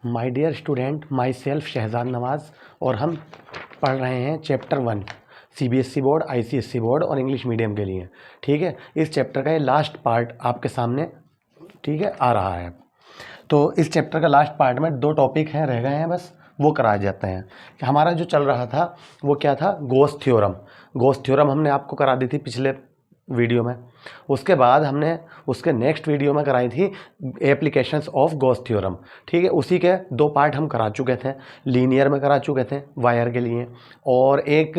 My dear student, my self Shahzad Nawaz और हम पढ़ रहे हैं chapter 1 CBSE board, ICSE board और इंग्लिश मीडियम के लिए। ठीक है, इस चैप्टर का ये लास्ट पार्ट आपके सामने ठीक है आ रहा है। तो इस चैप्टर का लास्ट पार्ट में 2 टॉपिक हैं रह गए हैं, बस वो कराए जाते हैं। कि हमारा जो चल रहा था वो क्या था, गॉस थ्योरम। गॉस थ्योरम हमने आपको करा दी थी पिछले वीडियो में। उसके बाद हमने उसके नेक्स्ट वीडियो में कराई थी एप्लीकेशंस ऑफ गॉस थ्योरम। ठीक है, उसी के 2 पार्ट हम करा चुके थे। लीनियर में करा चुके थे वायर के लिए, और एक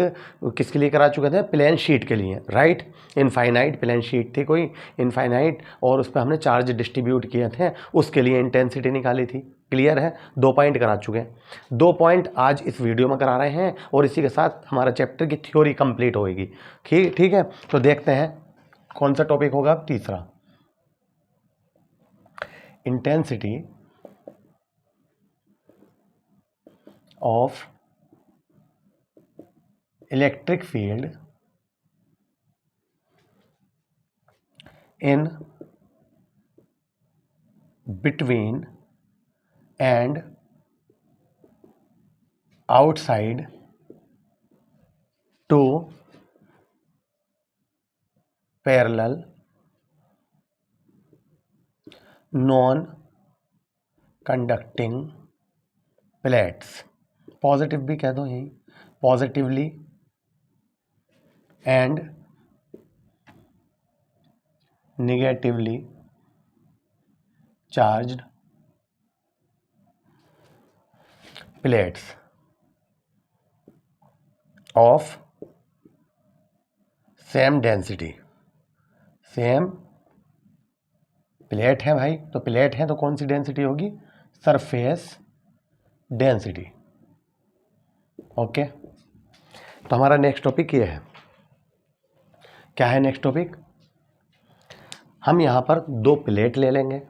किसके लिए करा चुके थे, प्लेन शीट के लिए। राइट, इनफाइनाइट प्लेन शीट थी कोई इनफाइनाइट, और उस पर हमने चार्ज डिस्ट्रीब्यूट किए थे, उसके लिए इंटेंसिटी निकाली थी। क्लियर है, 2 पॉइंट करा चुके हैं। 2 पॉइंट आज इस वीडियो में करा रहे हैं और इसी के साथ हमारा चैप्टर की थ्योरी कंप्लीट होएगी। ठीक है, तो देखते हैं कौन सा टॉपिक होगा। तीसरा, intensity of electric field in between and outside two parallel non conducting plates. Positive भी कह दो, यही positively and negatively charged plates of same density. Same plate है भाई, तो प्लेट है तो कौन सी डेंसिटी होगी, सरफेस डेंसिटी। ओके, तो हमारा नेक्स्ट टॉपिक ये है। क्या है नेक्स्ट टॉपिक, हम यहाँ पर 2 प्लेट ले लेंगे,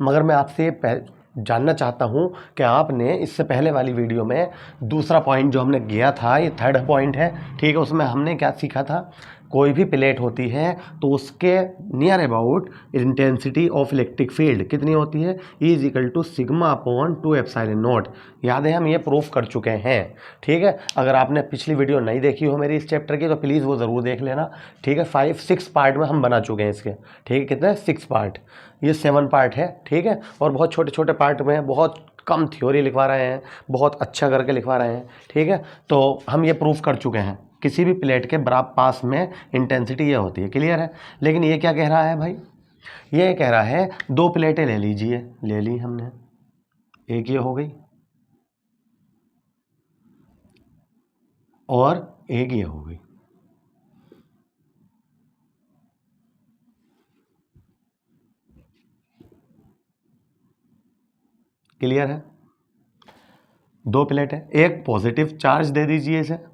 मगर मैं आपसे ये जानना चाहता हूँ कि आपने इससे पहले वाली वीडियो में दूसरा पॉइंट जो हमने किया था, ये 3rd पॉइंट है। ठीक है, उसमें हमने क्या सीखा था, कोई भी प्लेट होती है तो उसके near about intensity of electric field कितनी होती है, is equal to sigma upon 2 epsilon naught. याद है, हम ये प्रूफ कर चुके हैं। ठीक है, अगर आपने पिछली वीडियो नहीं देखी हो मेरी इस चैप्टर की तो प्लीज़ वो ज़रूर देख लेना। ठीक है, 5-6 पार्ट में हम बना चुके हैं इसके। ठीक है, कितने 6 पार्ट, ये 7 पार्ट है। ठीक है, और बहुत छोटे छोटे पार्ट में बहुत कम थ्योरी लिखवा रहे हैं, बहुत अच्छा करके लिखवा रहे हैं। ठीक है, तो हम ये प्रूफ कर चुके हैं किसी भी प्लेट के बराबर पास में इंटेंसिटी ये होती है। क्लियर है, लेकिन ये क्या कह रहा है भाई, ये कह रहा है 2 प्लेटें ले लीजिए। ले ली हमने, एक ये हो गई और एक ये हो गई। क्लियर है, 2 प्लेट है, एक पॉजिटिव चार्ज दे दीजिए इसे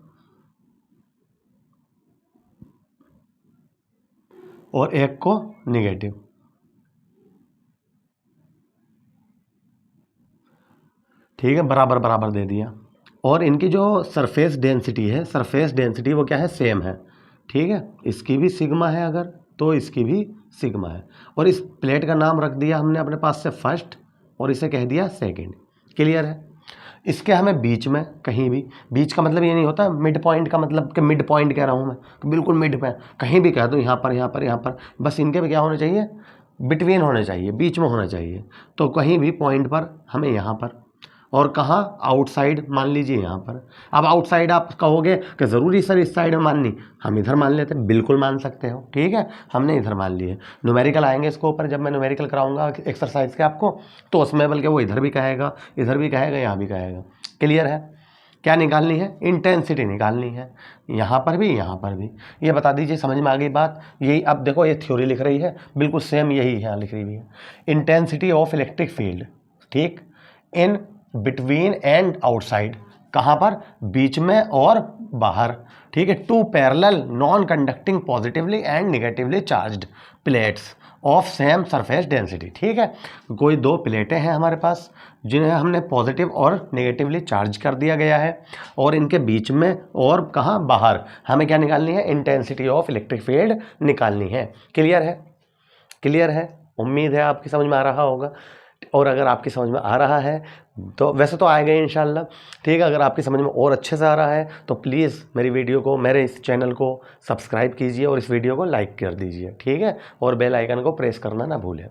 और एक को निगेटिव। ठीक है, बराबर बराबर दे दिया, और इनकी जो सरफेस डेंसिटी है, सरफेस डेंसिटी वो क्या है, सेम है। ठीक है, इसकी भी सिग्मा है अगर, तो इसकी भी सिग्मा है, और इस प्लेट का नाम रख दिया हमने अपने पास से फर्स्ट और इसे कह दिया सेकंड। क्लियर है, इसके हमें बीच में कहीं भी, बीच का मतलब ये नहीं होता मिड पॉइंट का मतलब कि मिड पॉइंट कह रहा हूँ मैं, बिल्कुल मिड पे कहीं भी कह दो, यहाँ पर यहाँ पर यहाँ पर, बस इनके भी क्या होने चाहिए, बिटवीन होने चाहिए, बीच में होना चाहिए। तो कहीं भी पॉइंट पर हमें यहाँ पर, और कहाँ आउटसाइड मान लीजिए यहाँ पर। अब आउटसाइड आप कहोगे कि ज़रूरी सर इस साइड में माननी, हम इधर मान लेते हैं, बिल्कुल मान सकते हो। ठीक है, हमने इधर मान लिए। न्यूमेरिकल आएंगे इसके ऊपर, जब मैं न्यूमेरिकल कराऊंगा एक्सरसाइज के आपको, तो उसमें बल्कि वो इधर भी कहेगा, इधर भी कहेगा, यहाँ भी कहेगा। क्लियर है, क्या निकालनी है, इंटेंसिटी निकालनी है, यहाँ पर भी यहाँ पर भी। ये बता दीजिए, समझ में आ गई बात। यही अब देखो, ये थ्योरी लिख रही है, बिल्कुल सेम यही यहाँ लिख रही है, इंटेंसिटी ऑफ इलेक्ट्रिक फील्ड। ठीक, इन बिटवीन एंड आउटसाइड, कहाँ पर, बीच में और बाहर। ठीक है, 2 parallel non conducting positively and negatively charged plates of same surface density. ठीक है, कोई 2 प्लेटें हैं हमारे पास जिन्हें हमने पॉजिटिव और नेगेटिवली चार्ज कर दिया गया है, और इनके बीच में और कहाँ, बाहर, हमें क्या निकालनी है, इंटेंसिटी ऑफ इलेक्ट्रिक फील्ड निकालनी है। क्लियर है, क्लियर है, उम्मीद है आपकी समझ में आ रहा होगा। और अगर आपकी समझ में आ रहा है तो वैसे तो आएगा ही इंशाल्लाह, ठीक है। अगर आपकी समझ में और अच्छे से आ रहा है तो प्लीज़ मेरी वीडियो को, मेरे इस चैनल को सब्सक्राइब कीजिए और इस वीडियो को लाइक कर दीजिए, ठीक है। और बेल आइकन को प्रेस करना ना भूलें,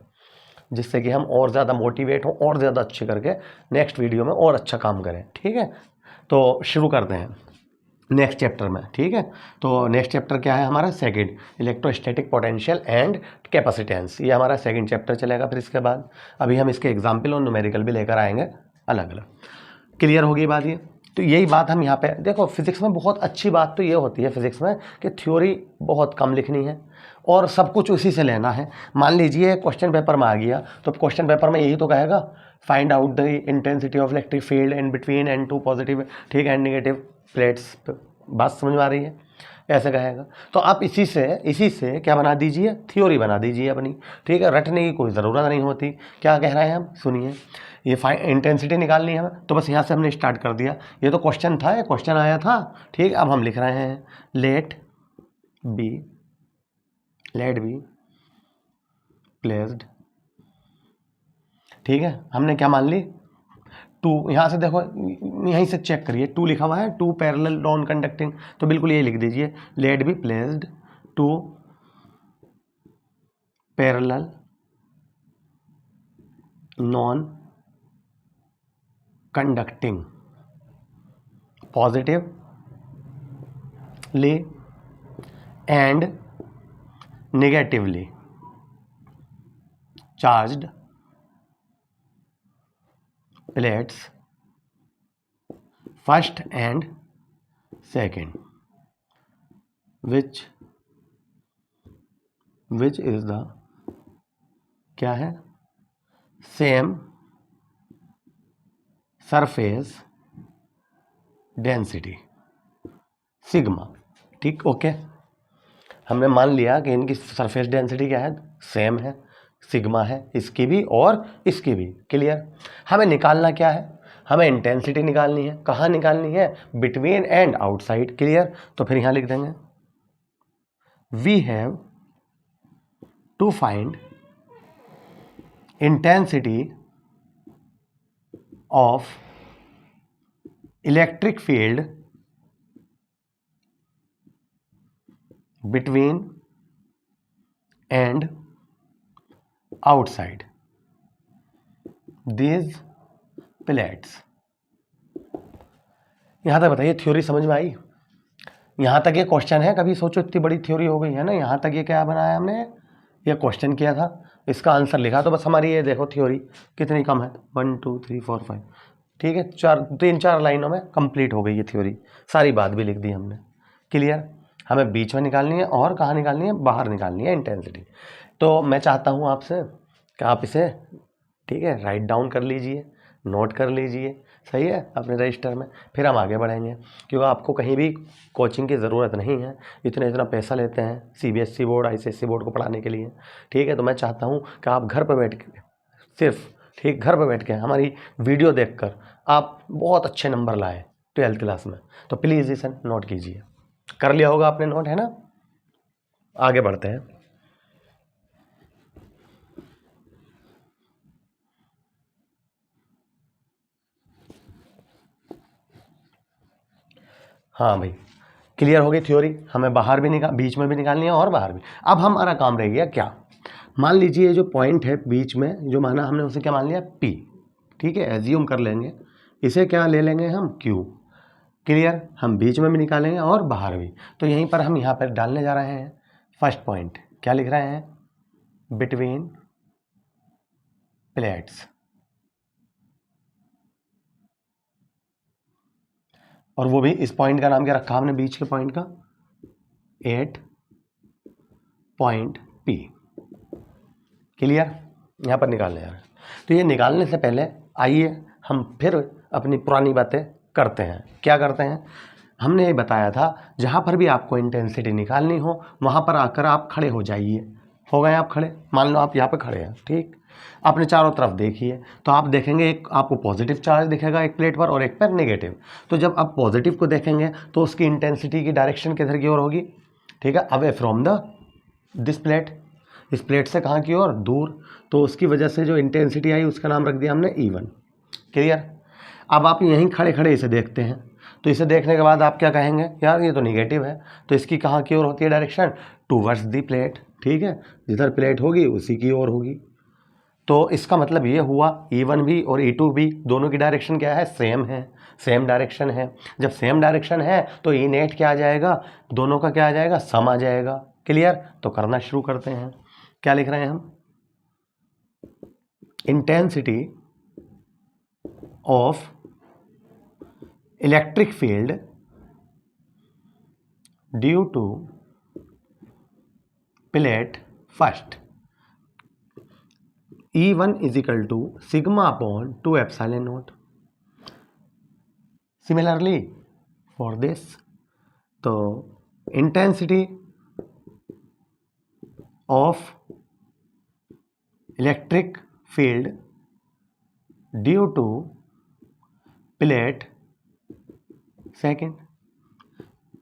जिससे कि हम और ज़्यादा मोटिवेट हों और ज़्यादा अच्छे करके नेक्स्ट वीडियो में और अच्छा काम करें, ठीक है। तो शुरू करते हैं नेक्स्ट चैप्टर में, ठीक है। तो नेक्स्ट चैप्टर क्या है हमारा? Second, electrostatic potential and capacitance. ये हमारा सेकंड चैप्टर चलेगा। फिर इसके बाद अभी हम इसके एग्जाम्पल और न्यूमेरिकल भी लेकर आएंगे अलग अलग। क्लियर होगी बात ये? तो यही बात हम यहाँ पे देखो, फिजिक्स में बहुत अच्छी बात तो ये होती है फिजिक्स में कि थ्योरी बहुत कम लिखनी है और सब कुछ उसी से लेना है। मान लीजिए क्वेश्चन पेपर में आ गया तो क्वेश्चन पेपर में यही तो कहेगा, find out the intensity of electric field in between and two positive, ठीक है, एंड नेगेटिव प्लेट्स। बात समझ में आ रही है? ऐसे कहेगा तो आप इसी से क्या बना दीजिए? थ्योरी बना दीजिए अपनी, ठीक है। रटने की कोई ज़रूरत नहीं होती। क्या कह रहे हैं हम? सुनिए, ये इंटेंसिटी निकालनी है हमें, तो बस यहाँ से हमने स्टार्ट कर दिया। ये तो क्वेश्चन था, ये क्वेश्चन आया था, ठीक। अब हम लिख रहे हैं लेट बी प्लेस्ड, ठीक है। हमने क्या मान ली? टू। यहाँ से देखो, यहीं से चेक करिए, टू लिखा हुआ है, टू पैरेलल नॉन कंडक्टिंग, तो बिल्कुल ये लिख दीजिए, let be placed two parallel non conducting positively and negatively charged plates first and second, which is the क्या है? सेम सरफेस डेंसिटी सिग्मा, ठीक। ओके, हमने मान लिया कि इनकी सरफेस डेंसिटी क्या है? सेम है, सिग्मा है, इसकी भी और इसकी भी। क्लियर? हमें निकालना क्या है? हमें इंटेंसिटी निकालनी है। कहाँ निकालनी है? Between and outside. क्लियर? तो फिर यहाँ लिख देंगे, we have to find intensity of electric field between and outside these plates. यहां तक बताइए थ्योरी समझ में आई? यहां तक ये क्वेश्चन है, कभी सोचो इतनी बड़ी थ्योरी हो गई है ना। यहां तक ये क्या बनाया हमने? ये क्वेश्चन किया था, इसका आंसर लिखा, तो बस हमारी ये देखो थ्योरी कितनी कम है, 1 2 3 4 5, ठीक है, 3-4 लाइनों में कंप्लीट हो गई ये थ्योरी। सारी बात भी लिख दी हमने। क्लियर? हमें बीच में निकालनी है और कहाँ निकालनी है? बाहर निकालनी है इंटेंसिटी। तो मैं चाहता हूँ आपसे कि आप इसे, ठीक है, राइट डाउन कर लीजिए, नोट कर लीजिए, सही है, अपने रजिस्टर में। फिर हम आगे बढ़ेंगे, क्योंकि आपको कहीं भी कोचिंग की ज़रूरत नहीं है। इतना पैसा लेते हैं CBSE बोर्ड, ICSE बोर्ड को पढ़ाने के लिए, ठीक है। तो मैं चाहता हूँ कि आप घर पर बैठ के सिर्फ, ठीक, घर पर बैठ के हमारी वीडियो देखकर आप बहुत अच्छे नंबर लाए 12th क्लास में। तो प्लीज़ इसे नोट कीजिए। कर लिया होगा आपने नोट, है ना? आगे बढ़ते हैं। हाँ भाई, क्लियर हो गई थ्योरी। हमें बाहर भी बीच में भी निकालनी है और बाहर भी। अब हमारा काम रह गया क्या? मान लीजिए जो पॉइंट है बीच में, जो माना हमने उसे क्या मान लिया? P, ठीक है, एज्यूम कर लेंगे, इसे क्या ले लेंगे हम? Q। क्लियर? हम बीच में भी निकालेंगे और बाहर भी। तो यहीं पर हम यहाँ पर डालने जा रहे हैं फर्स्ट पॉइंट। क्या लिख रहे हैं? बिटवीन प्लेट्स, और वो भी इस पॉइंट का नाम क्या रखा हमने? बीच के पॉइंट का 8 पॉइंट P। क्लियर? यहाँ पर निकालने जा रहे हैं। तो ये निकालने से पहले आइए हम फिर अपनी पुरानी बातें करते हैं। क्या करते हैं? हमने ये बताया था, जहाँ पर भी आपको इंटेंसिटी निकालनी हो वहाँ पर आकर आप खड़े हो जाइए। हो गए आप खड़े? मान लो आप यहाँ पे खड़े हैं, ठीक। अपने चारों तरफ देखिए तो आप देखेंगे एक आपको पॉजिटिव चार्ज दिखेगा एक प्लेट पर और एक पर नेगेटिव। तो जब आप पॉजिटिव को देखेंगे तो उसकी इंटेंसिटी की डायरेक्शन किधर की ओर होगी? ठीक है, away from the this plate. इस प्लेट से कहाँ की ओर? दूर। तो उसकी वजह से जो इंटेंसिटी आई उसका नाम रख दिया हमने E1। क्लियर। अब आप यहीं खड़े खड़े इसे देखते हैं, तो इसे देखने के बाद आप क्या कहेंगे, यार ये तो निगेटिव है, तो इसकी कहाँ की ओर होती है डायरेक्शन, टूवर्ड्स दी प्लेट। ठीक है, जिधर प्लेट होगी उसी की ओर होगी। तो इसका मतलब ये हुआ E1 भी और E2 भी दोनों की डायरेक्शन क्या है, सेम है, सेम डायरेक्शन है। जब सेम डायरेक्शन है तो E नेट क्या आ जाएगा, दोनों का क्या आ जाएगा, सम आ जाएगा। क्लियर। तो करना शुरू करते हैं। क्या लिख रहे हैं हम, intensity of electric field due to plate first, E1 is equal to sigma upon 2 epsilon naught. Similarly for this, तो intensity of electric field due to plate second,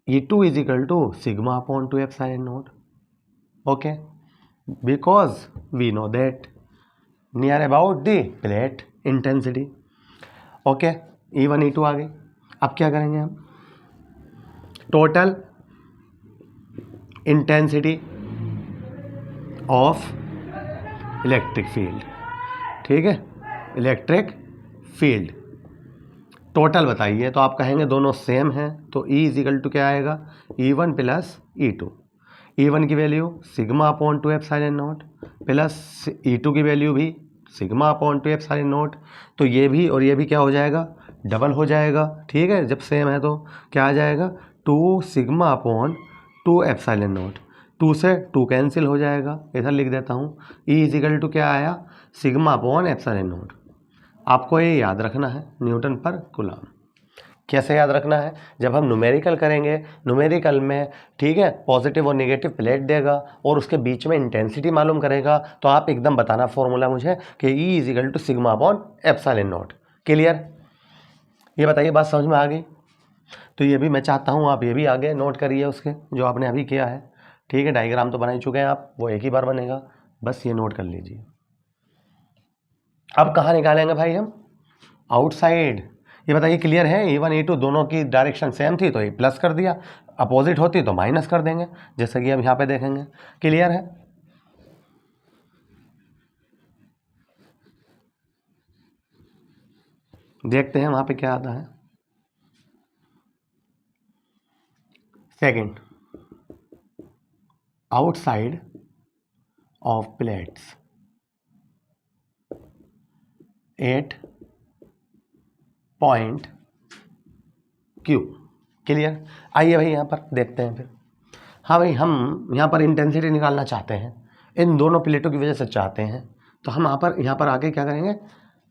E2 is equal to sigma upon 2 epsilon naught. Okay, because we know that near about the plate intensity. Okay, E1 E2 आ गई। अब क्या करेंगे हम, total intensity of electric field. ठीक है, electric field total बताइए, तो आप कहेंगे दोनों सेम हैं, तो E इज इक्वल टू क्या आएगा, E1 प्लस E2। E1 की value sigma upon 2 epsilon not plus E2 की वैल्यू भी सिग्मा अपॉन 2 एप्सिलॉन नॉट। तो ये भी और ये भी क्या हो जाएगा, डबल हो जाएगा। ठीक है, जब सेम है तो क्या आ जाएगा, 2 सिग्मा अपॉन 2 एप्सिलॉन नॉट। 2 से 2 कैंसिल हो जाएगा, इधर लिख देता हूँ। E इज इक्वल टू क्या आया, सिग्मा अपॉन एप्सिलॉन नॉट। आपको ये याद रखना है, न्यूटन पर कूलम। कैसे याद रखना है, जब हम न्यूमेरिकल करेंगे, न्यूमेरिकल में ठीक है पॉजिटिव और नेगेटिव प्लेट देगा और उसके बीच में इंटेंसिटी मालूम करेगा, तो आप एकदम बताना फॉर्मूला मुझे कि E is equal to sigma upon epsilon naught. Clear. ये बताइए, बात समझ में आ गई। तो ये भी मैं चाहता हूँ आप ये भी आगे नोट करिए उसके जो आपने अभी किया है। ठीक है, डायग्राम तो बना ही चुके हैं आप, वो एक ही बार बनेगा, बस ये नोट कर लीजिए। अब कहाँ निकालेंगे भाई हम, आउटसाइड। ये बताइए क्लियर है, E1 E2 दोनों की डायरेक्शन सेम थी तो ये प्लस कर दिया, अपोजिट होती तो माइनस कर देंगे, जैसे कि अब यहाँ पे देखेंगे। क्लियर है। देखते हैं वहाँ पे क्या आता है। Second, outside of plates 8 point Q। Clear. आइए भाई यहाँ पर देखते हैं फिर। हाँ भाई, हम यहाँ पर इंटेंसिटी निकालना चाहते हैं, इन दोनों प्लेटों की वजह से चाहते हैं, तो हम यहाँ पर आके क्या करेंगे,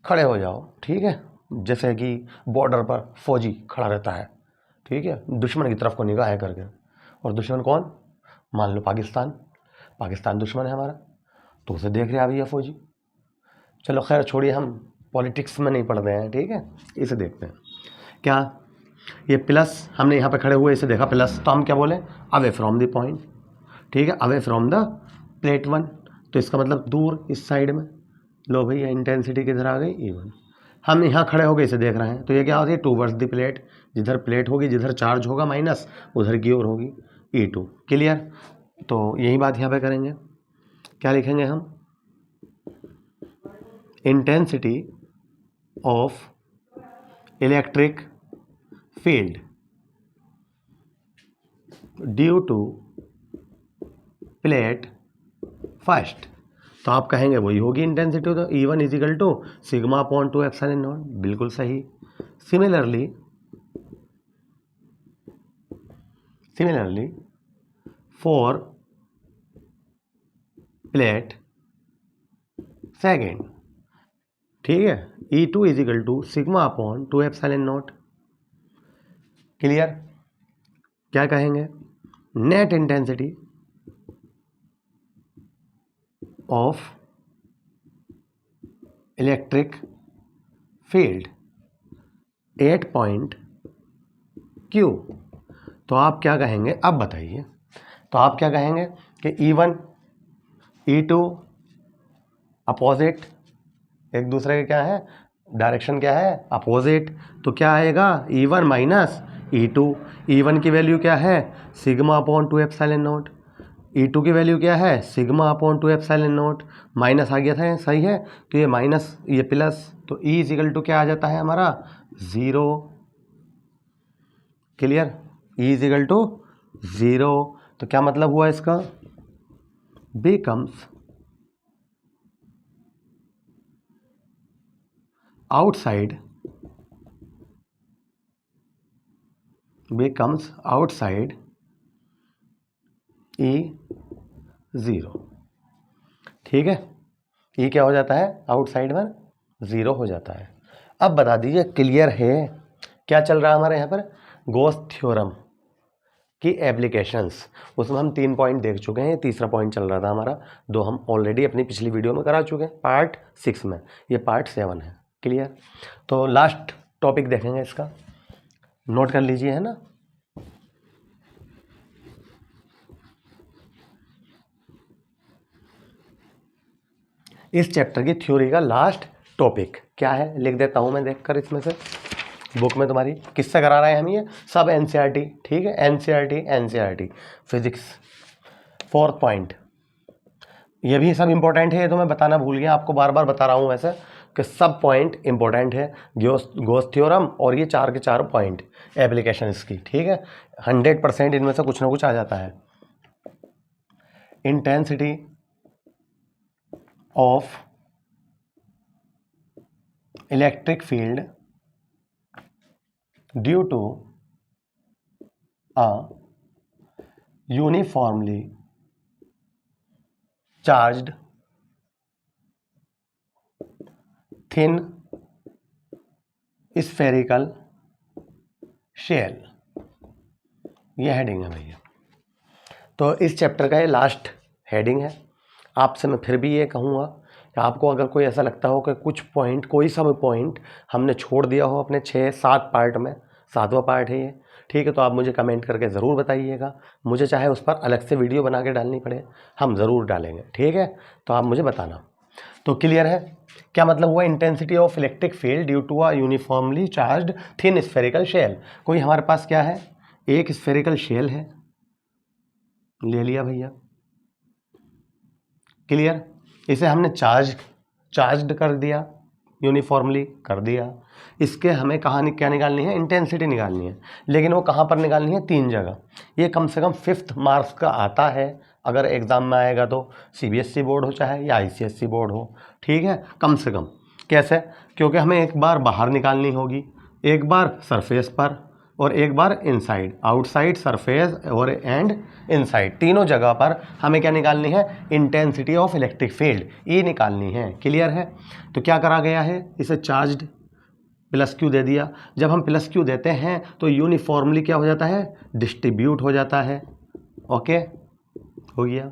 खड़े हो जाओ। ठीक है, जैसे कि बॉर्डर पर फौजी खड़ा रहता है, ठीक है, दुश्मन की तरफ को निगाह करके। और दुश्मन कौन, मान लो पाकिस्तान, पाकिस्तान दुश्मन है हमारा, तो उसे देख रहे अभी ये फौजी। चलो खैर छोड़िए, हम पॉलिटिक्स में नहीं पढ़ रहे हैं। ठीक है, इसे देखते हैं। क्या ये प्लस, हमने यहाँ पे खड़े हुए इसे देखा प्लस, तो हम क्या बोले, अवे फ्रॉम द पॉइंट। ठीक है, अवे फ्रॉम द प्लेट 1, तो इसका मतलब दूर इस साइड में। लो भैया, इंटेंसिटी किधर आ गई, E1। हम यहाँ खड़े हो गए इसे देख रहे हैं, तो ये क्या होती है, टूवर्ड्स द प्लेट। जिधर प्लेट होगी, जिधर चार्ज होगा माइनस, उधर की ओर होगी E2। क्लियर। तो यही बात यहाँ पे करेंगे। क्या लिखेंगे हम, intensity of electric field due to plate first, तो आप कहेंगे वही होगी इंटेंसिटी, तो E1 is equal to sigma upon 2 epsilon naught. बिल्कुल सही। सिमिलरली फॉर प्लेट सेकेंड, ठीक है, E2 is equal to sigma upon 2 epsilon naught. Clear. क्या कहेंगे, net intensity of electric field 8 point Q। तो आप क्या कहेंगे, अब बताइए, तो आप क्या कहेंगे कि E1 E2 अपोजिट, एक दूसरे के क्या है, डायरेक्शन क्या है, अपोजिट। तो क्या आएगा, E1 माइनस E2। E1 की वैल्यू क्या है, sigma upon 2 epsilon not. E2 की वैल्यू क्या है, sigma upon 2 epsilon naught. Minus आ गया था, सही है, तो ये माइनस ये प्लस, तो E इक्वल टू क्या आ जाता है हमारा, 0। Clear, E equal to 0। तो क्या मतलब हुआ इसका, बिकम्स outside E0। ठीक है, E क्या हो जाता है, आउटसाइड में 0 हो जाता है। अब बता दीजिए, क्लियर है, क्या चल रहा है हमारे यहाँ पर, गॉस थ्योरम की एप्लीकेशंस। उसमें हम 3 पॉइंट देख चुके हैं, तीसरा पॉइंट चल रहा था हमारा, 2 हम ऑलरेडी अपनी पिछली वीडियो में करा चुके हैं, पार्ट 6 में, ये पार्ट 7 है। क्लियर, तो लास्ट टॉपिक देखेंगे इसका, नोट कर लीजिए, है ना। इस चैप्टर की थ्योरी का लास्ट टॉपिक क्या है, लिख देता हूं मैं देखकर इसमें से, बुक में तुम्हारी किससे करा रहे हैं हम, ये सब एनसीईआरटी। ठीक है, एनसीईआरटी फिजिक्स। 4th पॉइंट, ये भी सब इंपॉर्टेंट है, ये तो मैं बताना भूल गया, आपको बार बार बता रहा हूँ वैसे कि सब पॉइंट इंपॉर्टेंट है, गॉस थ्योरम और ये 4 के 4 पॉइंट एप्लीकेशन इसकी। ठीक है, 100% इनमें से कुछ ना कुछ आ जाता है। Intensity of electric field due to a uniformly charged thin spherical shell, ये हेडिंग है भैया। तो इस चैप्टर का ये लास्ट हेडिंग है। आपसे मैं फिर भी ये कहूँगा कि आपको अगर कोई ऐसा लगता हो कि कुछ पॉइंट, कोई सा भी पॉइंट हमने छोड़ दिया हो अपने 6-7 पार्ट में, 7वां पार्ट है ये, ठीक है, तो आप मुझे कमेंट करके ज़रूर बताइएगा। मुझे चाहे उस पर अलग से वीडियो बना के डालनी पड़े, हम ज़रूर डालेंगे। ठीक है, तो आप मुझे बताना। तो क्लियर है, क्या मतलब हुआ, intensity of electric field due to a uniformly charged thin spherical shell. कोई हमारे पास क्या है, एक स्फेरिकल शेल है, ले लिया भैया। क्लियर, इसे हमने चार्ज्ड कर दिया, यूनिफॉर्मली कर दिया। इसके हमें कहाँ क्या निकालनी है, इंटेंसिटी निकालनी है, लेकिन वो कहाँ पर निकालनी है, 3 जगह। ये कम से कम 5th मार्क्स का आता है, अगर एग्ज़ाम में आएगा तो, CBSE बोर्ड हो चाहे या ICSE बोर्ड हो। ठीक है, कम से कम। कैसे, क्योंकि हमें एक बार बाहर निकालनी होगी, एक बार सरफेस पर, और एक बार इनसाइड, आउटसाइड, सरफेस और एंड इनसाइड, तीनों जगह पर हमें क्या निकालनी है, इंटेंसिटी ऑफ इलेक्ट्रिक फील्ड, ये निकालनी है। क्लियर है, तो क्या करा गया है, इसे चार्ज्ड प्लस क्यू दे दिया। जब हम प्लस क्यू देते हैं तो यूनिफॉर्मली क्या हो जाता है, डिस्ट्रीब्यूट हो जाता है। ओके, हो गया।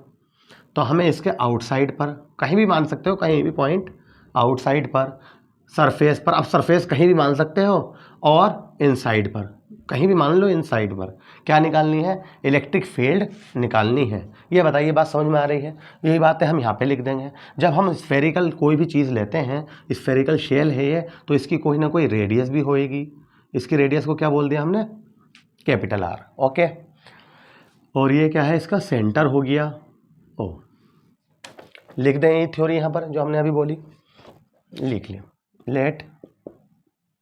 तो हमें इसके आउटसाइड पर, कहीं भी मान सकते हो, कहीं भी पॉइंट आउटसाइड पर, सरफेस पर, अब सरफेस कहीं भी मान सकते हो, और इनसाइड पर, कहीं भी मान लो इनसाइड पर, क्या निकालनी है, इलेक्ट्रिक फील्ड निकालनी है। ये बताइए, बात समझ में आ रही है। यही बातें हम यहाँ पे लिख देंगे। जब हम स्फेरिकल कोई भी चीज़ लेते हैं, स्फेरिकल शेल है ये, तो इसकी कोई ना कोई रेडियस भी होएगी। इसकी रेडियस को क्या बोल दिया हमने, कैपिटल R। ओके, और ये क्या है, इसका सेंटर हो गया O। लिख दें ये थ्योरी यहाँ पर जो हमने अभी बोली, लिख लिया। Let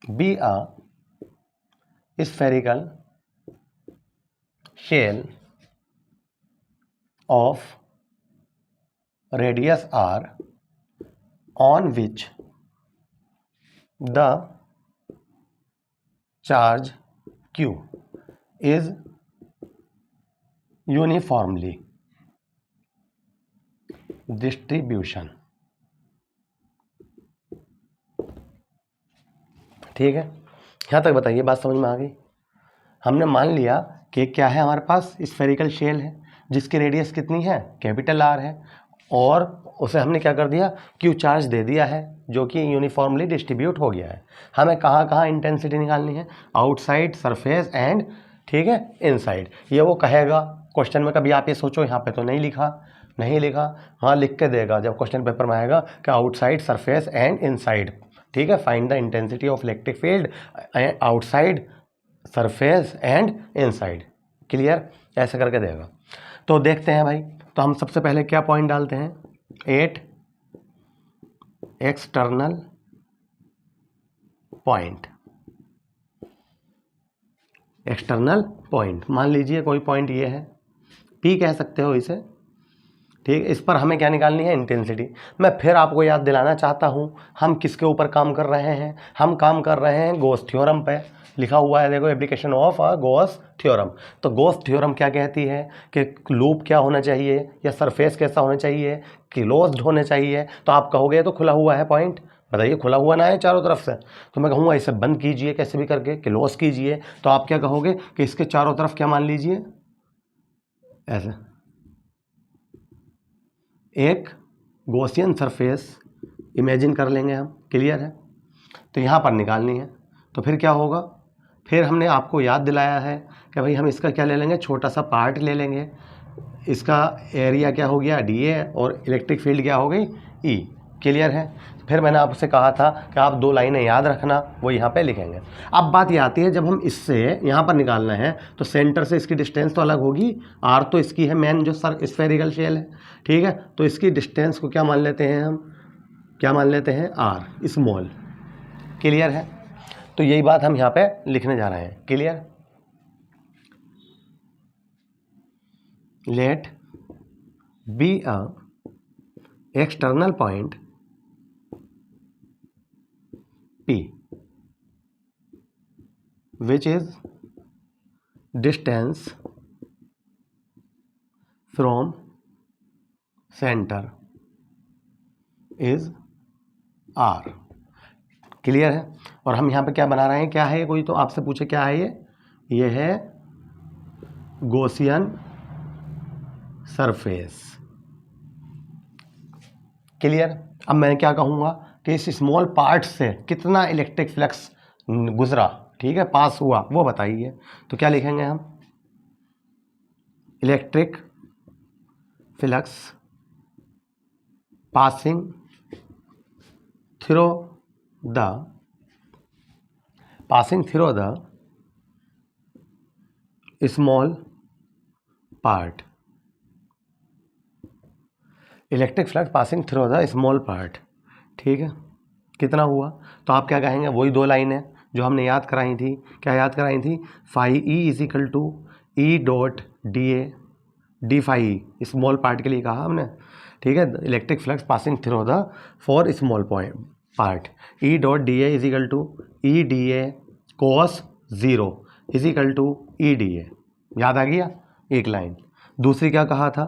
be a spherical shell of radius r on which the charge q is uniformly distribution। ठीक है, यहाँ तक बताइए, बात समझ में आ गई। हमने मान लिया कि क्या है, हमारे पास स्फेरिकल शेल है जिसकी रेडियस कितनी है, कैपिटल R है, और उसे हमने क्या कर दिया, Q चार्ज दे दिया है, जो कि यूनिफॉर्मली डिस्ट्रीब्यूट हो गया है। हमें कहाँ कहाँ इंटेंसिटी निकालनी है, आउटसाइड, सरफेस एंड, ठीक है, इनसाइड। ये वो कहेगा क्वेश्चन में, कभी आप ये सोचो, यहाँ पे तो नहीं लिखा, नहीं लिखा, हाँ लिख के देगा जब क्वेश्चन पेपर में आएगा कि आउटसाइड सरफेस एंड इनसाइड, ठीक है, find the intensity of electric field outside surface and inside, clear, ऐसे करके देगा। तो देखते हैं भाई, तो हम सबसे पहले क्या पॉइंट डालते हैं, 8 एक्सटर्नल पॉइंट, एक्सटर्नल पॉइंट मान लीजिए कोई पॉइंट ये है, पी कह सकते हो इसे, ठीक, इस पर हमें क्या निकालनी है, इंटेंसिटी। मैं फिर आपको याद दिलाना चाहता हूँ हम किसके ऊपर काम कर रहे हैं, हम काम कर रहे हैं गॉस थ्योरम पे, लिखा हुआ है देखो एप्लीकेशन ऑफ गॉस थ्योरम। तो गॉस थ्योरम क्या कहती है कि लूप क्या होना चाहिए या सरफेस कैसा होना चाहिए, क्लोज्ड होने चाहिए। तो आप कहोगे तो खुला हुआ है पॉइंट, बताइए खुला हुआ ना है चारों तरफ से, तो मैं कहूँगा इसे बंद कीजिए कैसे भी करके, क्लोज कीजिए। तो आप क्या कहोगे कि इसके चारों तरफ क्या मान लीजिए, ऐसे एक गॉसियन सरफेस इमेजिन कर लेंगे हम, क्लियर है। तो यहाँ पर निकालनी है, तो फिर क्या होगा, फिर हमने आपको याद दिलाया है कि भाई हम इसका क्या ले लेंगे, छोटा सा पार्ट ले लेंगे, इसका एरिया क्या हो गया DA और इलेक्ट्रिक फील्ड क्या हो गई E, क्लियर है। फिर मैंने आपसे कहा था कि आप 2 लाइनें याद रखना, वो यहाँ पे लिखेंगे। अब बात ये आती है जब हम इससे यहाँ पर निकालना है तो सेंटर से इसकी डिस्टेंस तो अलग होगी, R तो इसकी है मेन जो स्फेरिकल शेल है, ठीक है, तो इसकी डिस्टेंस को क्या मान लेते हैं हम, क्या मान लेते हैं R स्मॉल, क्लियर है। तो यही बात हम यहाँ पे लिखने जा रहे हैं, clear. Let be a external point P which is distance from center is R, clear है। और हम यहाँ पे क्या बना रहे हैं, क्या है, कोई तो आपसे पूछे क्या है ये है गॉसियन सरफेस, क्लियर। अब मैं क्या कहूँगा कि इस स्मॉल पार्ट से कितना इलेक्ट्रिक फ्लक्स गुजरा, ठीक है, पास हुआ, वो बताइए। तो क्या लिखेंगे हम, electric flux passing through the small part, electric flux passing through the small part, ठीक है, कितना हुआ। तो आप क्या कहेंगे, वही 2 लाइनें जो हमने याद कराई थी, क्या याद कराई थी, phi E is equal to E dot DA, D phi small part के लिए कहा हमने, ठीक है, electric flux passing through the for small point part, E dot DA is equal to EDA cos 0 is equal to EDA, याद आ गया एक लाइन। दूसरी क्या कहा था,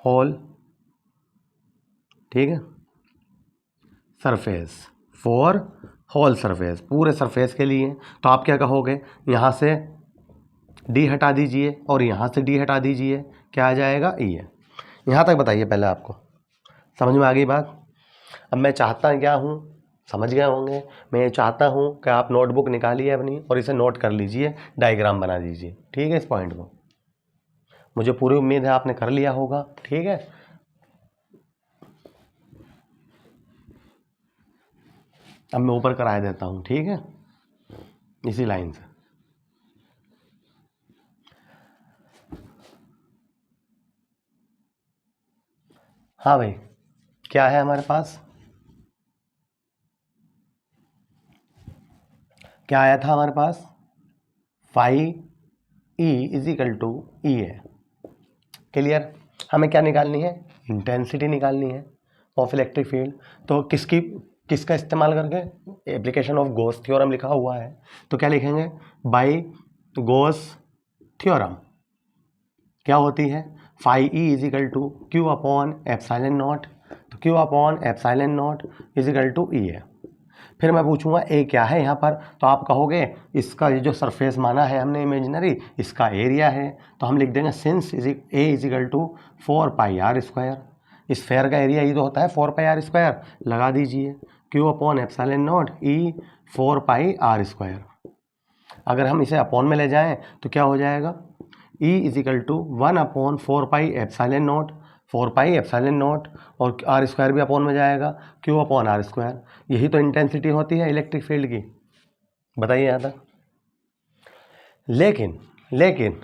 होल, ठीक है, सरफेस फॉर होल सरफेस, पूरे सरफेस के लिए। तो आप क्या कहोगे, यहाँ से D हटा दीजिए और यहाँ से D हटा दीजिए, क्या आ जाएगा E है। यहाँ तक बताइए पहले, आपको समझ में आ गई बात। अब मैं चाहता क्या हूँ, समझ गए होंगे, मैं ये चाहता हूँ कि आप नोटबुक निकालिए अपनी और इसे नोट कर लीजिए, डायग्राम बना दीजिए, ठीक है, इस पॉइंट को। मुझे पूरी उम्मीद है आपने कर लिया होगा, ठीक है। अब मैं ऊपर कराए देता हूँ, ठीक है, इसी लाइन से। हाँ भाई, क्या है हमारे पास, क्या आया था हमारे पास, phi E is equal to E है, क्लियर। हमें क्या निकालनी है, इंटेंसिटी निकालनी है ऑफ इलेक्ट्रिक फील्ड। तो किसका इस्तेमाल करके, एप्लीकेशन ऑफ गॉस थ्योरम लिखा हुआ है, तो क्या लिखेंगे, बाय गॉस थ्योरम क्या होती है, phi E is equal to Q upon epsilon naught, तो Q upon epsilon naught is equal to E है। फिर मैं पूछूंगा ए क्या है यहाँ पर, तो आप कहोगे इसका ये जो सरफेस माना है हमने इमेजिनरी, इसका एरिया है, तो हम लिख देंगे since A is equal to 4πr², इस फेयर का एरिया ये तो होता है 4πr², लगा दीजिए, Q upon epsilon not E 4πr²। अगर हम इसे अपॉन में ले जाएं तो क्या हो जाएगा, ई इज इक्वल टू 1/4πε0, 4πε0 और आर स्क्वायर भी अपोन में जाएगा, Q/r²। यही तो इंटेंसिटी होती है इलेक्ट्रिक फील्ड की। बताइए यहाँ तक। लेकिन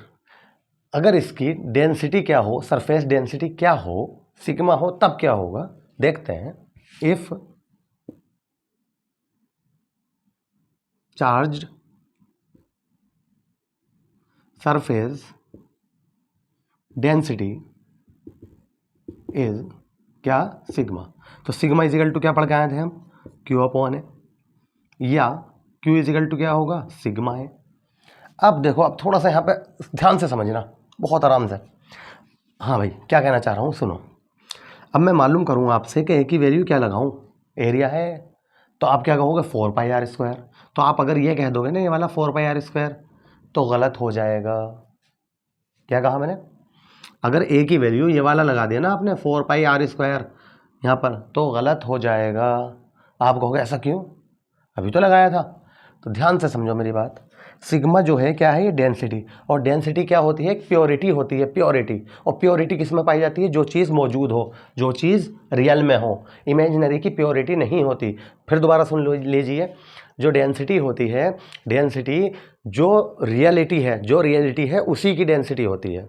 अगर इसकी डेंसिटी क्या हो, सरफेस डेंसिटी क्या हो, सिग्मा हो, तब क्या होगा देखते हैं। If charged surface density is क्या, सिग्मा। तो सिग्मा इजिकल टू क्या पढ़ के आए थे हम, Q/A, या Q इजिकल टू क्या होगा, सिग्मा है। अब देखो, अब थोड़ा सा यहाँ पे ध्यान से समझना, बहुत आराम से। हाँ भाई, क्या कहना चाह रहा हूँ सुनो। अब मैं मालूम करूँगा आपसे कि ए की वैल्यू क्या लगाऊँ, एरिया है, तो आप क्या कहोगे 4πr²। तो आप अगर ये कह दोगे ना ये वाला 4πr² तो गलत हो जाएगा। क्या कहा मैंने, अगर ए की वैल्यू ये वाला लगा दिया ना आपने 4πr² यहाँ पर, तो गलत हो जाएगा। आप कहोगे ऐसा क्यों, अभी तो लगाया था। तो ध्यान से समझो मेरी बात। सिग्मा जो है क्या है, ये डेंसिटी, और डेंसिटी क्या होती है, एक प्योरिटी होती है, प्योरिटी। और प्योरिटी किस में पाई जाती है, जो चीज़ मौजूद हो, जो चीज़ रियल में हो। इमेजिनरी की प्योरिटी नहीं होती। फिर दोबारा सुन लीजिए, जो डेंसिटी होती है, डेंसिटी जो रियलिटी है उसी की डेंसिटी होती है।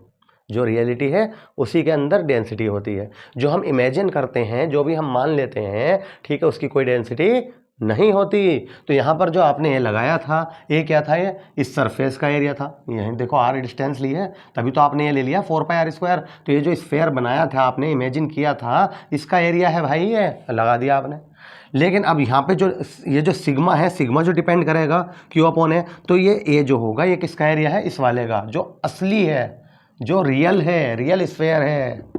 जो रियलिटी है उसी के अंदर डेंसिटी होती है। जो हम इमेजिन करते हैं, जो भी हम मान लेते हैं, ठीक है, उसकी कोई डेंसिटी नहीं होती। तो यहाँ पर जो आपने ये लगाया था, ये क्या था, ये इस सरफेस का एरिया था। यहीं देखो आर डिस्टेंस ली है, तभी तो आपने ये ले लिया 4πr²। तो ये जो स्फेयर बनाया था, आपने इमेजिन किया था, इसका एरिया है भाई, ये लगा दिया आपने। लेकिन अब यहाँ पे जो ये जो सिग्मा है, सिग्मा जो डिपेंड करेगा Q/A, तो ये ए जो होगा ये किसका एरिया है, इस वाले का, जो असली है, जो रियल है, रियल स्फेयर है।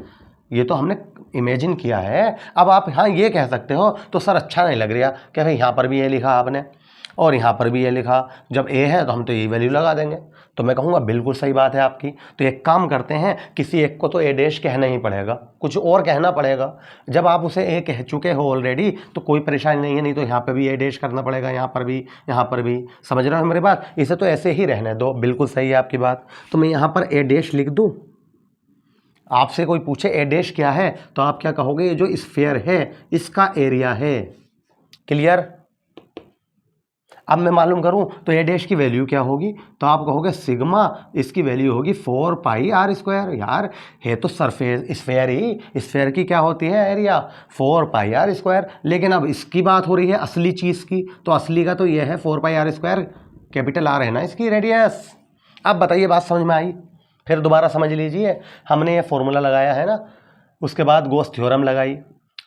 ये तो हमने इमेजिन किया है। अब आप हाँ ये कह सकते हो तो सर अच्छा नहीं लग रहा कि भाई यहाँ पर भी ये लिखा आपने और यहाँ पर भी ये लिखा, जब ए है तो हम तो ये वैल्यू लगा देंगे। तो मैं कहूँगा बिल्कुल सही बात है आपकी। तो एक काम करते हैं, किसी एक को तो ए डैश कहना ही पड़ेगा, कुछ और कहना पड़ेगा। जब आप उसे ए कह चुके हो ऑलरेडी तो कोई परेशानी नहीं है, नहीं तो यहाँ पे भी ए डैश करना पड़ेगा, यहाँ पर भी, यहाँ पर भी। समझ रहे हो मेरी बात, इसे तो ऐसे ही रहने दो, बिल्कुल सही है आपकी बात। तो मैं यहाँ पर ए डैश लिख दूँ। आपसे कोई पूछे ए डैश क्या है तो आप क्या कहोगे, ये जो स्फीयर है इसका एरिया है। क्लियर। अब मैं मालूम करूं तो ए डैश की वैल्यू क्या होगी, तो आप कहोगे सिग्मा, इसकी वैल्यू होगी 4πr²। यार है तो सरफेस स्फीयर ही, स्फीयर की क्या होती है एरिया, 4πr²। लेकिन अब इसकी बात हो रही है असली चीज़ की, तो असली का तो ये है 4πr², कैपिटल आर है ना इसकी रेडियस। अब बताइए बात समझ में आई। फिर दोबारा समझ लीजिए, हमने ये फॉर्मूला लगाया है ना, उसके बाद गॉस थ्योरम लगाई,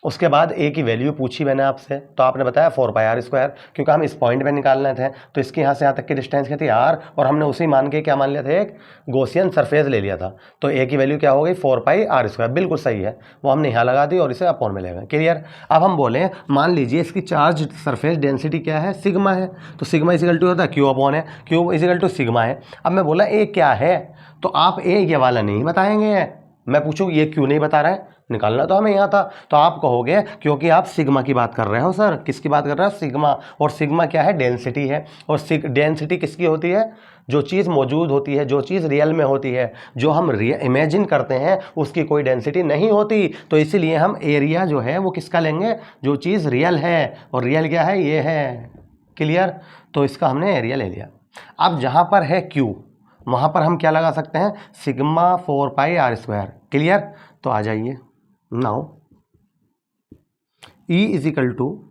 उसके बाद ए की वैल्यू पूछी मैंने आपसे, तो आपने बताया 4πr², क्योंकि हम इस पॉइंट पे निकालने थे। तो इसके यहाँ से यहाँ तक की डिस्टेंस क्या थी, आर, और हमने उसी मान के क्या मान लिया था, एक गॉसियन सरफेस ले लिया था। तो ए की वैल्यू क्या हो गई, 4πr²। बिल्कुल सही है, वो हमने यहाँ लगा दी और इसे अपॉन में ले गए। क्लियर। अब हम बोले, मान लीजिए इसकी चार्ज सरफेस डेंसिटी क्या है, सिग्मा है। तो सिग्मा इजिकल टू होता है Q/A, Q is equal to sigma है। अब मैं बोला ए क्या है, तो आप ए ये वाला नहीं बताएंगे। मैं पूछूँ ये क्यों नहीं बता रहा है, निकालना तो हमें यहाँ था। तो आप कहोगे क्योंकि आप सिग्मा की बात कर रहे हो। सर किसकी बात कर रहे हो, सिग्मा। और सिग्मा क्या है, डेंसिटी है। और डेंसिटी किसकी होती है, जो चीज़ मौजूद होती है, जो चीज़ रियल में होती है, जो हम इमेजिन करते हैं उसकी कोई डेंसिटी नहीं होती। तो इसीलिए हम एरिया जो है वो किसका लेंगे, जो चीज़ रियल है। और रियल क्या है, ये है। क्लियर। तो इसका हमने एरिया ले लिया। अब जहाँ पर है Q, वहाँ पर हम क्या लगा सकते हैं, सिग्मा 4πr²। क्लियर। तो आ जाइए now, E is equal to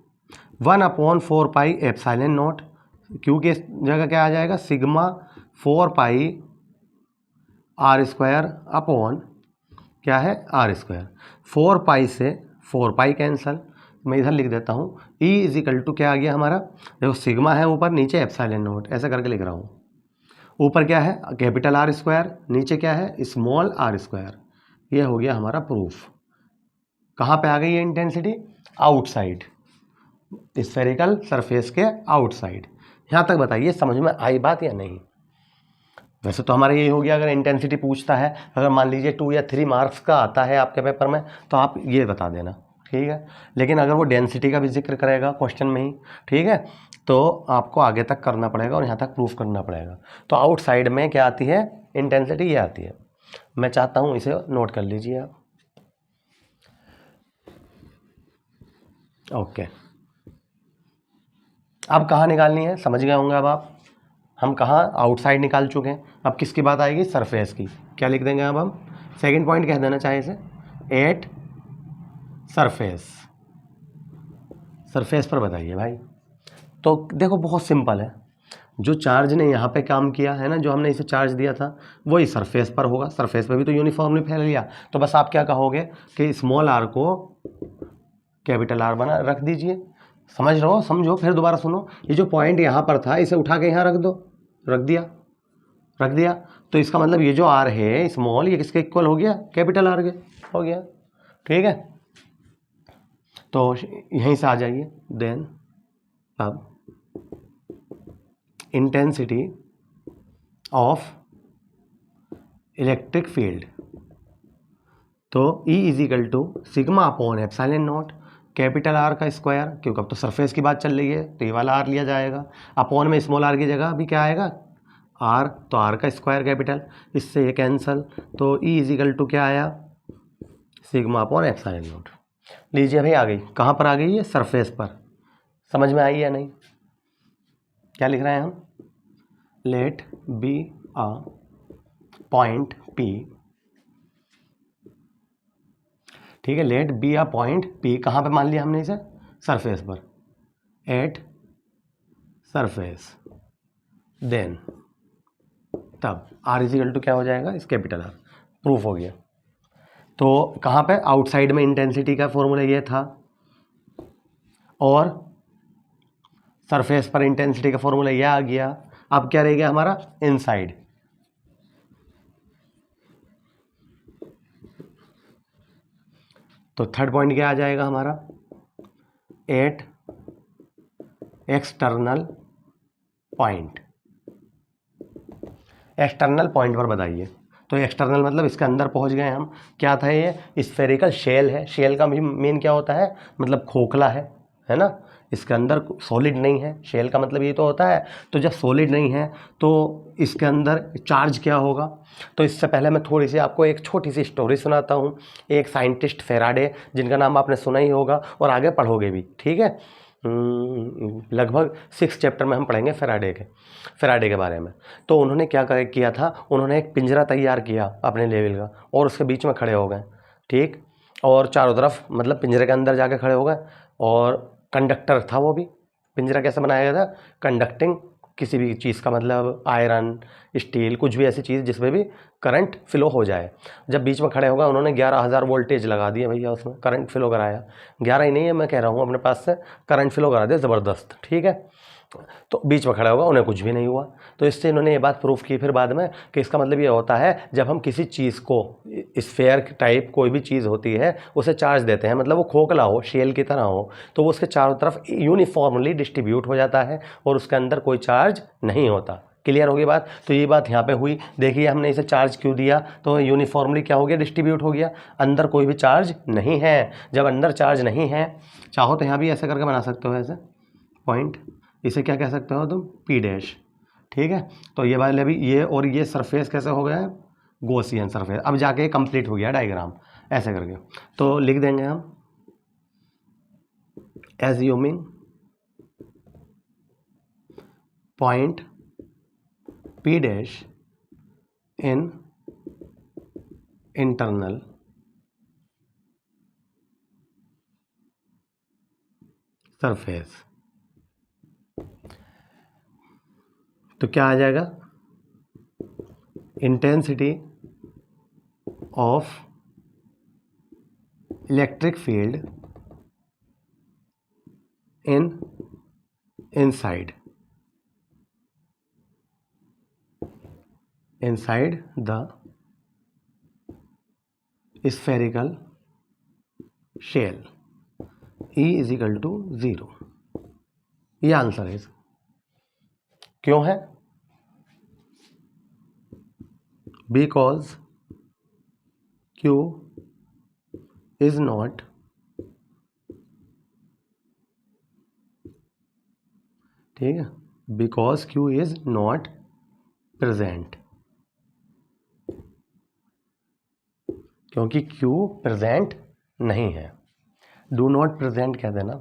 1/4πε0, Q की जगह क्या आ जाएगा, सिग्मा 4πr² अपॉन क्या है, r²। 4π से 4π कैंसल, मैं इधर लिख देता हूँ। E इजिकल टू क्या आ गया हमारा, देखो सिग्मा है ऊपर, नीचे ε0, ऐसा करके लिख रहा हूँ। ऊपर क्या है, कैपिटल R², नीचे क्या है, स्मॉल r²। ये हो गया हमारा प्रूफ। कहाँ पे आ गई ये इंटेंसिटी, आउटसाइड, स्फेरिकल सरफेस के आउटसाइड। यहाँ तक बताइए समझ में आई बात या नहीं। वैसे तो हमारा यही हो गया, अगर इंटेंसिटी पूछता है, अगर मान लीजिए 2 या 3 मार्क्स का आता है आपके पेपर में, तो आप ये बता देना, ठीक है। लेकिन अगर वो डेंसिटी का भी जिक्र करेगा क्वेश्चन में ही, ठीक है, तो आपको आगे तक करना पड़ेगा और यहाँ तक प्रूफ करना पड़ेगा। तो आउटसाइड में क्या आती है, इंटेंसिटी ये आती है। मैं चाहता हूँ इसे नोट कर लीजिए आप। ओके, अब कहाँ निकालनी है समझ गए होंगे अब आप। हम कहाँ आउटसाइड निकाल चुके हैं, अब किसकी बात आएगी, सरफेस की। क्या लिख देंगे अब हम, सेकंड पॉइंट कह देना चाहे इसे, एट सरफेस। सरफेस पर बताइए भाई। तो देखो बहुत सिंपल है, जो चार्ज ने यहाँ पे काम किया है ना, जो हमने इसे चार्ज दिया था वही सरफेस पर होगा। सरफेस पर भी तो यूनिफॉर्मली फैल लिया। तो बस आप क्या कहोगे कि स्मॉल आर को कैपिटल आर बना रख दीजिए। समझ रहे हो, समझो फिर दोबारा सुनो। ये जो पॉइंट यहाँ पर था इसे उठा के यहाँ रख दो, रख दिया, रख दिया। तो इसका मतलब ये जो आर है स्मॉल, ये किसके इक्वल हो गया, कैपिटल आर के हो गया। ठीक है, तो यहीं से आ जाइए। देन अब इंटेंसिटी ऑफ इलेक्ट्रिक फील्ड, तो E is equal to sigma upon epsilon naught capital R का स्क्वायर, क्योंकि अब तो सरफेस की बात चल रही है तो ये वाला आर लिया जाएगा। अपॉन में स्मॉल आर की जगह अभी क्या आएगा, आर, तो आर का स्क्वायर कैपिटल, इससे ये कैंसल। तो E इजिकल टू क्या आया, सिग्मा अपॉन एप्सिलॉन नॉट। लीजिए भाई आ गई, कहाँ पर आ गई है, सरफेस पर। समझ में आई या नहीं, क्या लिख रहे हैं हम, let be a point P, ठीक है, let be a point P, कहाँ पे मान लिया हमने इसे, सरफेस पर, एट सरफेस। देन तब आर इजिकल टू क्या हो जाएगा, इस कैपिटल आर। प्रूफ हो गया। तो कहाँ पे, आउटसाइड में इंटेंसिटी का फॉर्मूला ये था, और सरफेस पर इंटेंसिटी का फॉर्मूला ये आ गया। अब क्या रह गया हमारा, इनसाइड। तो थर्ड पॉइंट क्या आ जाएगा हमारा, at external point. External point पर बताइए। तो एक्सटर्नल मतलब इसके अंदर पहुंच गए हम। क्या था ये, स्फेरिकल शेल है। शेल का भी मेन क्या होता है, मतलब खोखला है ना, इसके अंदर सॉलिड नहीं है। शेल का मतलब ये तो होता है। तो जब सॉलिड नहीं है तो इसके अंदर चार्ज क्या होगा। तो इससे पहले मैं थोड़ी सी आपको एक छोटी सी स्टोरी सुनाता हूँ। एक साइंटिस्ट फेराडे, जिनका नाम आपने सुना ही होगा और आगे पढ़ोगे भी, ठीक है। लगभग 6 चैप्टर में हम पढ़ेंगे फेराडे के बारे में। तो उन्होंने क्या किया था, उन्होंने एक पिंजरा तैयार किया अपने लेवल का, और उसके बीच में खड़े हो गए, ठीक। और चारों तरफ मतलब पिंजरे के अंदर जाके खड़े हो गए, और कंडक्टर था वो भी। पिंजरा कैसे बनाया गया था, कंडक्टिंग किसी भी चीज़ का, मतलब आयरन, स्टील, कुछ भी ऐसी चीज़ जिसमें भी करंट फ्लो हो जाए। जब बीच में खड़े हो गए, उन्होंने 11,000 वोल्टेज लगा दिए भैया, उसमें करंट फ्लो कराया। 11 ही नहीं है, मैं कह रहा हूँ अपने पास से करंट फ्लो करा दिया ज़बरदस्त, ठीक है। तो बीच में खड़ा होगा, उन्हें कुछ भी नहीं हुआ। तो इससे इन्होंने ये बात प्रूफ की फिर बाद में कि इसका मतलब ये होता है, जब हम किसी चीज़ को, स्फेयर टाइप कोई भी चीज़ होती है, उसे चार्ज देते हैं, मतलब वो खोखला हो, शेल की तरह हो, तो वो उसके चारों तरफ यूनिफॉर्मली डिस्ट्रीब्यूट हो जाता है और उसके अंदर कोई चार्ज नहीं होता। क्लियर होगी बात। तो ये बात यहाँ पे हुई। देखिए हमने इसे चार्ज क्यों दिया, तो यूनिफॉर्मली क्या हो गया, डिस्ट्रीब्यूट हो गया, अंदर कोई भी चार्ज नहीं है। जब अंदर चार्ज नहीं है, चाहो तो यहाँ भी ऐसे करके बना सकते हो, ऐसे पॉइंट, इसे क्या कह सकते हो तुम, पी डैश, ठीक है। तो ये वाले भी, ये और ये सरफेस कैसे हो गया है, गॉसियन सरफेस। अब जाके कंप्लीट हो गया डायग्राम ऐसे करके। तो लिख देंगे हम, assuming point P dash in internal surface. तो क्या आ जाएगा, intensity of electric field in inside the spherical shell, E is equal to 0। ये आंसर है। क्यों है, बिकॉज Q इज नॉट ठीक है, because Q is not present क्योंकि क्यू प्रेजेंट नहीं है, डू नॉट प्रेजेंट कह देना।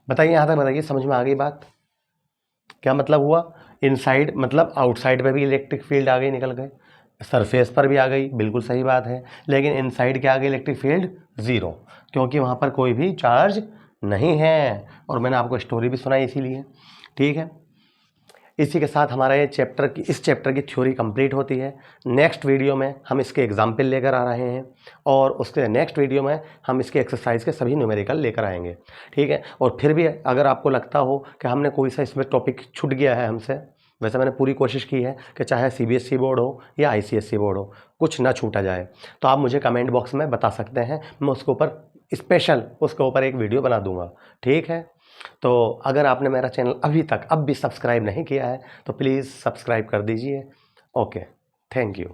बताइए, यहाँ तक बताइए, समझ में आ गई बात? क्या मतलब हुआ? इनसाइड मतलब आउटसाइड पे भी इलेक्ट्रिक फील्ड आ गई, निकल गए, सरफेस पर भी आ गई, बिल्कुल सही बात है। लेकिन इनसाइड क्या आ गई इलेक्ट्रिक फील्ड? ज़ीरो, क्योंकि वहाँ पर कोई भी चार्ज नहीं है, और मैंने आपको स्टोरी भी सुनाई इसीलिए। ठीक है, इसी के साथ हमारा इस चैप्टर की थ्योरी कंप्लीट होती है। नेक्स्ट वीडियो में हम इसके एग्जाम्पल लेकर आ रहे हैं, और उसके नेक्स्ट वीडियो में हम इसके एक्सरसाइज के सभी न्यूमेरिकल लेकर आएंगे। ठीक है, और फिर भी अगर आपको लगता हो कि हमने कोई सा इसमें टॉपिक छूट गया है हमसे, वैसे मैंने पूरी कोशिश की है कि चाहे CBSE बोर्ड हो या ICSE बोर्ड हो, कुछ ना छूटा जाए, तो आप मुझे कमेंट बॉक्स में बता सकते हैं, मैं उसके ऊपर स्पेशल उसके ऊपर एक वीडियो बना दूंगा। ठीक है, तो अगर आपने मेरा चैनल अब भी सब्सक्राइब नहीं किया है तो प्लीज़ सब्सक्राइब कर दीजिए। Okay, thank you.